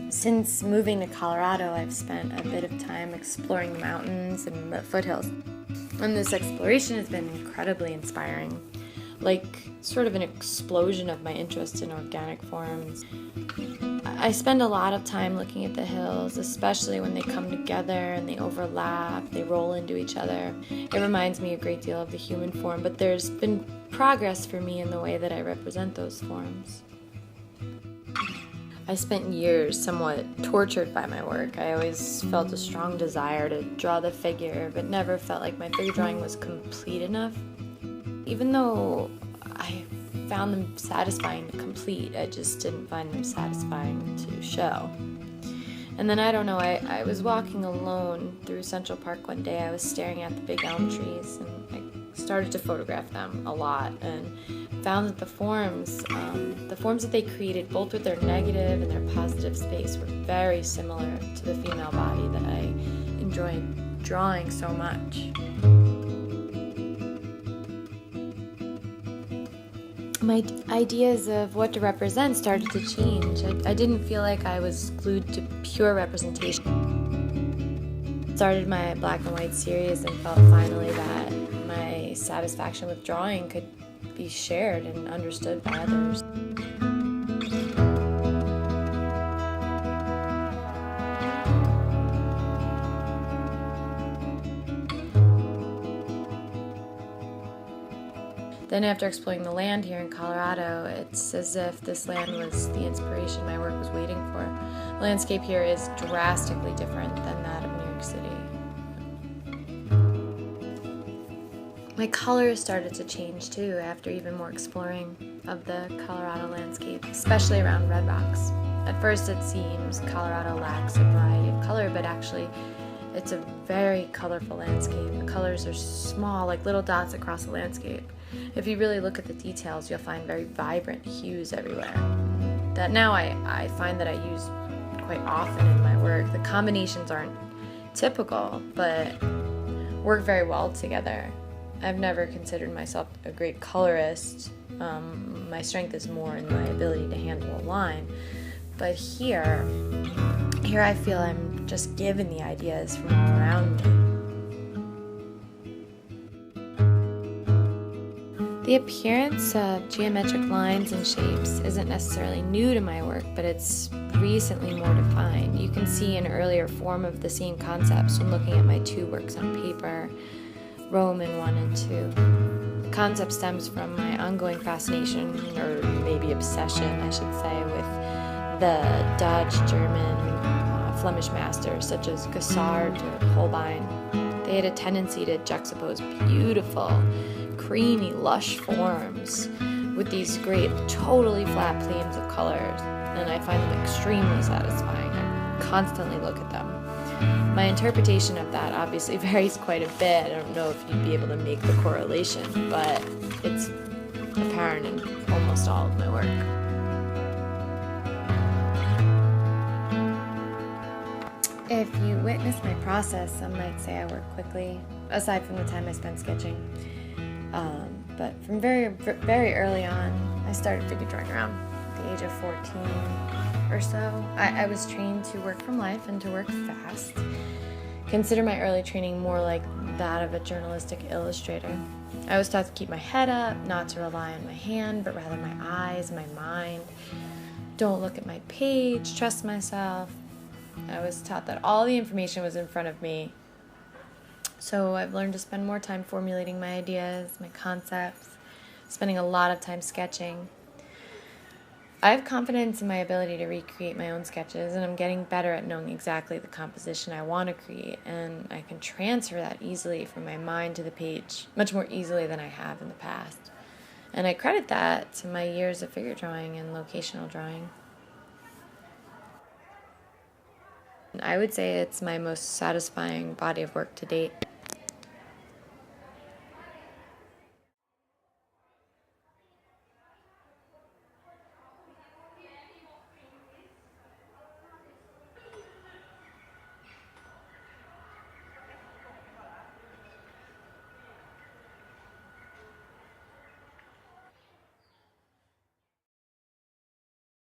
Since moving to Colorado, I've spent a bit of time exploring the mountains and the foothills. And this exploration has been incredibly inspiring, like sort of an explosion of my interest in organic forms. I spend a lot of time looking at the hills, especially when they come together and they overlap, they roll into each other. It reminds me a great deal of the human form, but there's been progress for me in the way that I represent those forms. I spent years somewhat tortured by my work. I always felt a strong desire to draw the figure, but never felt like my figure drawing was complete enough. Even though I found them satisfying to complete, I just didn't find them satisfying to show. And then I was walking alone through Central Park one day. I was staring at the big elm trees, and I started to photograph them a lot, and found that the forms that they created, both with their negative and their positive space, were very similar to the female body that I enjoyed drawing so much. My ideas of what to represent started to change. I didn't feel like I was glued to pure representation. I started my black and white series and felt finally that my satisfaction with drawing could be shared and understood by others. Then after exploring the land here in Colorado, it's as if this land was the inspiration my work was waiting for. The landscape here is drastically different than that of New York City. My colors started to change too after even more exploring of the Colorado landscape, especially around red rocks. At first it seems Colorado lacks a variety of color, but actually it's a very colorful landscape. The colors are small, like little dots across the landscape. If you really look at the details, you'll find very vibrant hues everywhere. That now I find that I use quite often in my work. The combinations aren't typical, but work very well together. I've never considered myself a great colorist. My strength is more in my ability to handle a line. But here I feel I'm just given the ideas from all around me. The appearance of geometric lines and shapes isn't necessarily new to my work, but it's recently more defined. You can see an earlier form of the same concepts when looking at my two works on paper, Roman 1 and 2. The concept stems from my ongoing fascination, or maybe obsession, I should say, with the Dutch, German, Flemish masters such as Gossard or Holbein. They had a tendency to juxtapose beautiful, creamy, lush forms with these great, totally flat planes of colors, and I find them extremely satisfying. I constantly look at them. My interpretation of that obviously varies quite a bit. I don't know if you'd be able to make the correlation, but it's apparent in almost all of my work. If you witness my process, some might say I work quickly, aside from the time I spend sketching. But from very early on, I started figure drawing around the age of 14 or so. I was trained to work from life and to work fast. Consider my early training more like that of a journalistic illustrator. I was taught to keep my head up, not to rely on my hand, but rather my eyes, my mind. Don't look at my page, trust myself. I was taught that all the information was in front of me. So I've learned to spend more time formulating my ideas, my concepts, spending a lot of time sketching. I have confidence in my ability to recreate my own sketches, and I'm getting better at knowing exactly the composition I want to create, and I can transfer that easily from my mind to the page, much more easily than I have in the past. And I credit that to my years of figure drawing and locational drawing. I would say it's my most satisfying body of work to date.